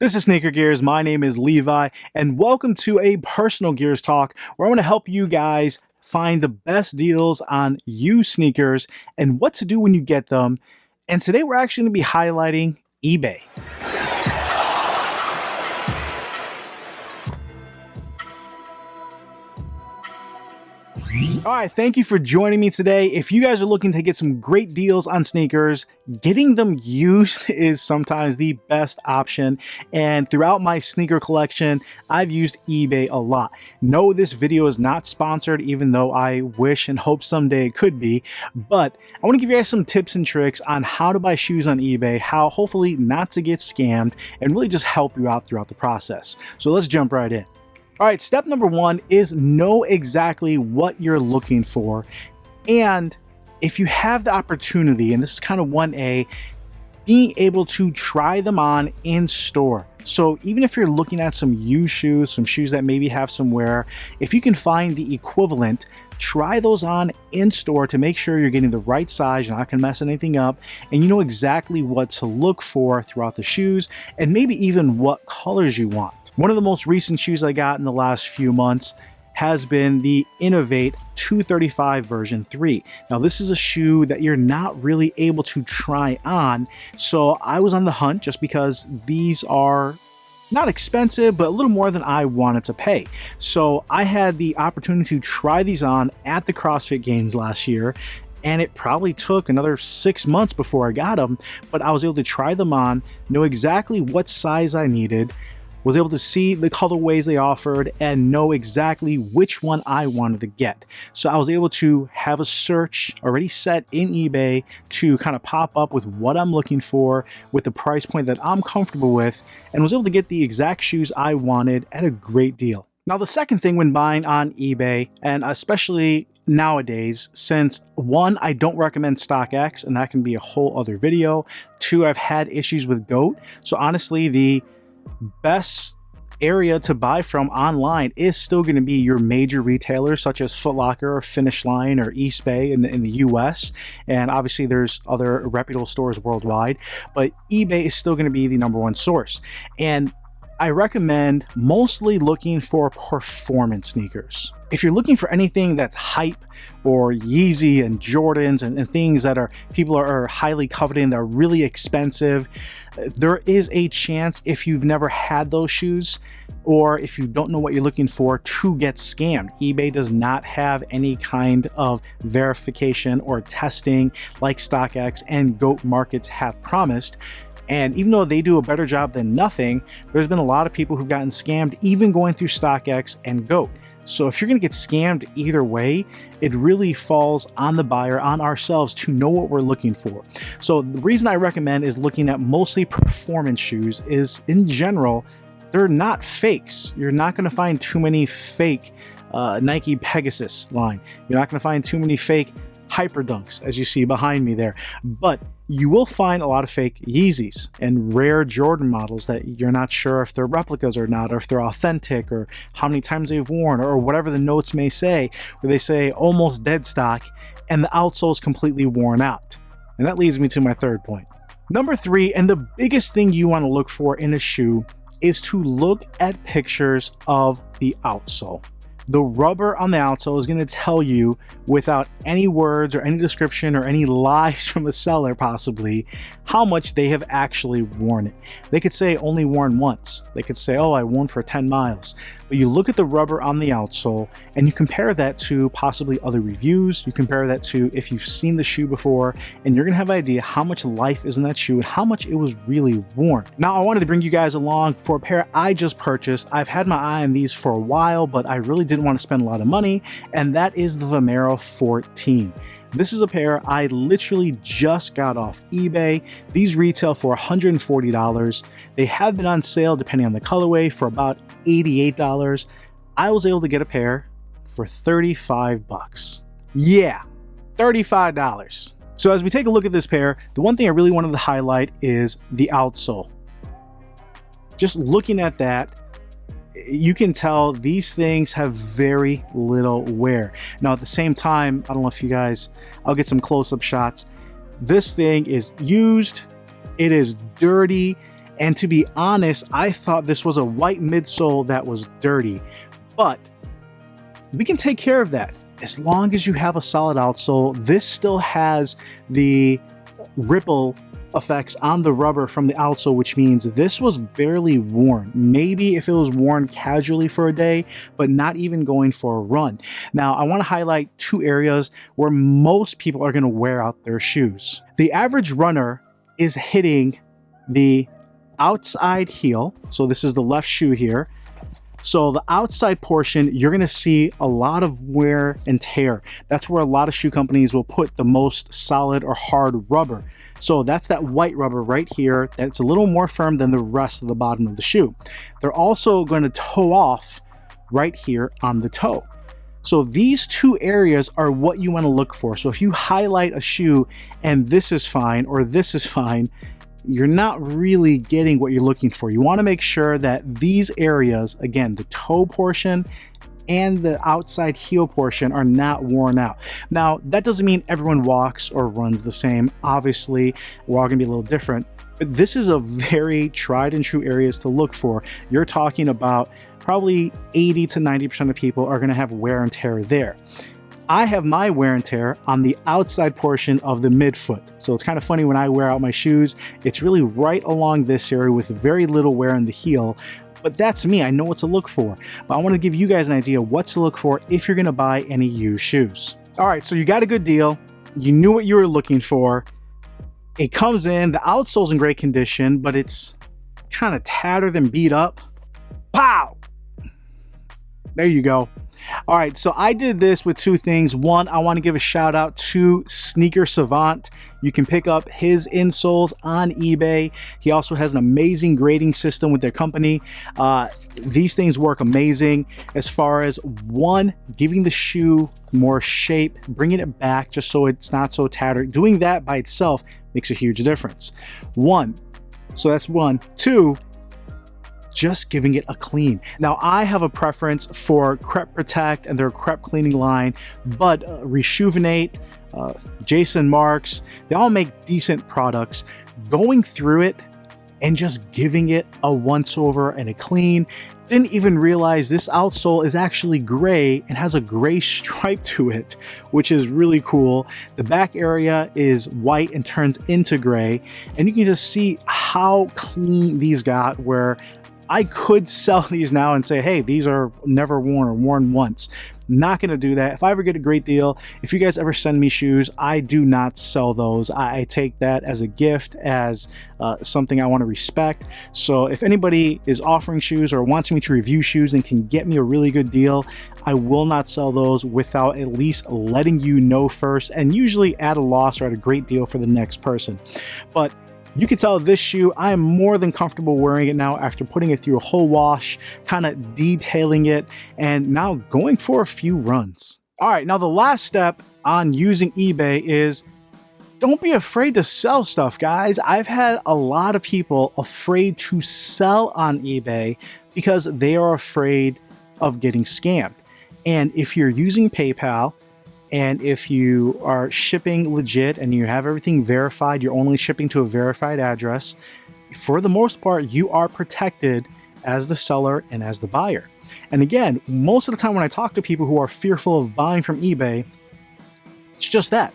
This is Sneaker Gears. My name is Levi, and welcome to a personal Gears talk where I want to help you guys find the best deals on used sneakers and what to do when you get them. And today we're actually going to be highlighting eBay. All right, thank you for joining me today. If you guys are looking to get some great deals on sneakers, getting them used is sometimes the best option. And throughout my sneaker collection, I've used eBay a lot. No, this video is not sponsored, even though I wish and hope someday it could be. But I want to give you guys some tips and tricks on how to buy shoes on eBay, how hopefully not to get scammed, and really just help you out throughout the process. So let's jump right in. All right, step number one is know exactly what you're looking for. And if you have the opportunity, and this is kind of 1A, being able to try them on in store. So even if you're looking at some used shoes, some shoes that maybe have some wear, if you can find the equivalent, try those on in store to make sure you're getting the right size, you're not gonna mess anything up, and you know exactly what to look for throughout the shoes, and maybe even what colors you want. One of the most recent shoes I got in the last few months has been the Innovate 235 version 3. Now this is a shoe that you're not really able to try on, so I was on the hunt just because these are not expensive, but a little more than I wanted to pay. So I had the opportunity to try these on at the CrossFit Games last year, and it probably took another 6 months before I got them, but I was able to try them on, know exactly what size I needed, was able to see the colorways they offered and know exactly which one I wanted to get. So I was able to have a search already set in eBay to kind of pop up with what I'm looking for with the price point that I'm comfortable with, and was able to get the exact shoes I wanted at a great deal. Now the second thing when buying on eBay, and especially nowadays, since one, I don't recommend StockX, and that can be a whole other video. Two, I've had issues with GOAT. So honestly, the best area to buy from online is still going to be your major retailers such as Foot Locker or Finish Line or eBay in the US, and obviously there's other reputable stores worldwide, but eBay is still going to be the #1 source. And I recommend mostly looking for performance sneakers. If you're looking for anything that's hype or Yeezy and Jordans and things that people are highly coveting, that are really expensive, there is a chance, if you've never had those shoes or if you don't know what you're looking for, to get scammed. eBay does not have any kind of verification or testing like StockX and GOAT markets have promised. And even though they do a better job than nothing, there's been a lot of people who've gotten scammed even going through StockX and GOAT. So if you're going to get scammed either way, it really falls on the buyer, on ourselves, to know what we're looking for. So the reason I recommend is looking at mostly performance shoes is, in general, they're not fakes. You're not going to find too many fake Nike Pegasus line. You're not going to find too many fake Hyper Dunks, as you see behind me there. But you will find a lot of fake Yeezys and rare Jordan models that you're not sure if they're replicas or not, or if they're authentic, or how many times they've worn, or whatever the notes may say, where they say almost dead stock and the outsole is completely worn out. And that leads me to my third point. Number 3, and the biggest thing you want to look for in a shoe, is to look at pictures of the outsole. The rubber on the outsole is going to tell you, without any words or any description or any lies from a seller possibly, how much they have actually worn it. They could say only worn once. They could say, oh, I worn for 10 miles. But you look at the rubber on the outsole and you compare that to possibly other reviews. You compare that to if you've seen the shoe before, and you're going to have an idea how much life is in that shoe and how much it was really worn. Now, I wanted to bring you guys along for a pair I just purchased. I've had my eye on these for a while, but I really didn't want to spend a lot of money, and that is the Vomero 14. This is a pair I literally just got off eBay. These retail for $140. They have been on sale, depending on the colorway, for about $88. I was able to get a pair for 35 bucks. Yeah, $35. So as we take a look at this pair, the one thing I really wanted to highlight is the outsole. Just looking at that, you can tell these things have very little wear. Now at the same time, I don't know if you guys, I'll get some close-up shots. This thing is used, it is dirty, And to be honest, I thought this was a white midsole that was dirty, but we can take care of that. As long as you have a solid outsole, this still has the ripple effects on the rubber from the outsole, which means this was barely worn. Maybe if it was worn casually for a day, but not even going for a run. Now, I want to highlight two areas where most people are going to wear out their shoes. The average runner is hitting the outside heel. So this is the left shoe here. So the outside portion, you're going to see a lot of wear and tear. That's where a lot of shoe companies will put the most solid or hard rubber. So that's that white rubber right here. That's a little more firm than the rest of the bottom of the shoe. They're also going to toe off right here on the toe. So these two areas are what you want to look for. So if you highlight a shoe and this is fine or this is fine, you're not really getting what you're looking for. You want to make sure that these areas, again, the toe portion and the outside heel portion, are not worn out. Now, that doesn't mean everyone walks or runs the same. Obviously, we're all gonna be a little different, but this is a very tried and true areas to look for. You're talking about probably 80 to 90% of people are gonna have wear and tear there. I have my wear and tear on the outside portion of the midfoot. So it's kind of funny when I wear out my shoes, it's really right along this area with very little wear in the heel. But that's me, I know what to look for. But I want to give you guys an idea what to look for if you're gonna buy any used shoes. All right, so you got a good deal. You knew what you were looking for. It comes in, the outsole's in great condition, but it's kind of tattered and beat up. Pow! There you go. All right, so I did this with two things. One, I want to give a shout out to Sneaker Savant. You can pick up his insoles on eBay. He also has an amazing grading system with their company. These things work amazing as far as, one, giving the shoe more shape, bringing it back just so it's not so tattered. Doing that by itself makes a huge difference. So that's one. Two, just giving it a clean. Now, I have a preference for Crep Protect and their Crep cleaning line, but Reshoevenate, Jason Marks, they all make decent products. Going through it and just giving it a once over and a clean. Didn't even realize this outsole is actually gray and has a gray stripe to it, which is really cool. The back area is white and turns into gray, and you can just see how clean these got, where I could sell these now and say, hey, these are never worn or worn once. Not gonna do that. If I ever get a great deal, if you guys ever send me shoes, I do not sell those. I take that as a gift, as something I want to respect. So if anybody is offering shoes or wants me to review shoes and can get me a really good deal, I will not sell those without at least letting you know first, and usually at a loss or at a great deal for the next person. But you can tell this shoe, I am more than comfortable wearing it now after putting it through a whole wash, kind of detailing it, and now going for a few runs. All right, now the last step on using eBay is don't be afraid to sell stuff, guys. I've had a lot of people afraid to sell on eBay because they are afraid of getting scammed. And if you're using PayPal, and if you are shipping legit and you have everything verified, you're only shipping to a verified address, for the most part, you are protected as the seller and as the buyer. And again, most of the time when I talk to people who are fearful of buying from eBay, it's just that.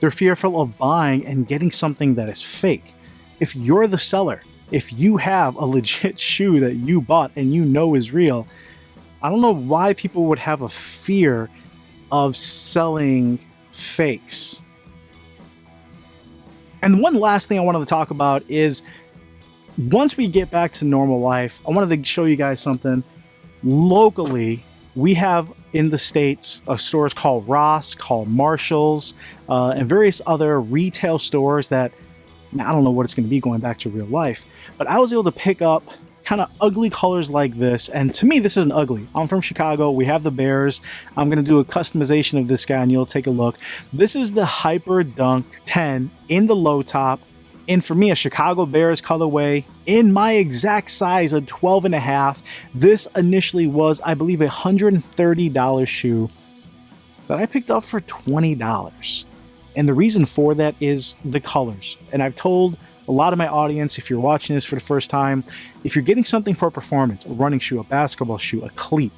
They're fearful of buying and getting something that is fake. If you're the seller, if you have a legit shoe that you bought and you know is real, I don't know why people would have a fear of selling fakes. And one last thing I wanted to talk about is, once we get back to normal life, I wanted to show you guys something. Locally, we have in the States stores called Ross, called Marshalls, and various other retail stores that, I don't know what it's going to be going back to real life, but I was able to pick up kind of ugly colors like this. And to me, this isn't ugly. I'm from Chicago. We have the Bears. I'm going to do a customization of this guy and you'll take a look. This is the Hyper Dunk 10 in the low top. And for me, a Chicago Bears colorway in my exact size, a 12.5. This initially was, I believe, a $130 shoe that I picked up for $20. And the reason for that is the colors. And I've told a lot of my audience, if you're watching this for the first time, if you're getting something for performance, a running shoe, a basketball shoe, a cleat,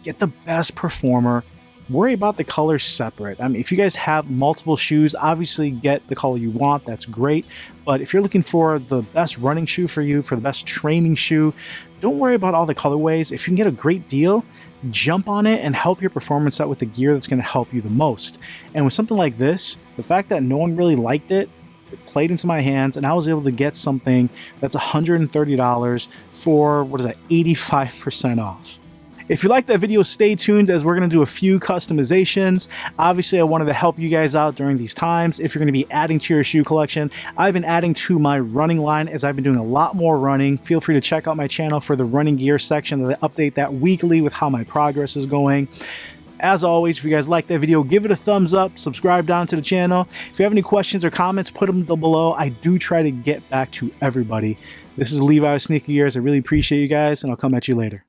get the best performer. Worry about the colors separate. I mean, if you guys have multiple shoes, obviously get the color you want. That's great. But if you're looking for the best running shoe for you, for the best training shoe, don't worry about all the colorways. If you can get a great deal, jump on it and help your performance out with the gear that's going to help you the most. And with something like this, the fact that no one really liked it, it played into my hands, and I was able to get something that's $130 for, 85% off. If you like that video, stay tuned as we're going to do a few customizations. Obviously, I wanted to help you guys out during these times. If you're going to be adding to your shoe collection, I've been adding to my running line as I've been doing a lot more running. Feel free to check out my channel for the running gear section. I update that weekly with how my progress is going. As always, if you guys like that video, give it a thumbs up, subscribe down to the channel. If you have any questions or comments, put them below. I do try to get back to everybody. This is Levi with Sneaker Gears. I really appreciate you guys, and I'll come at you later.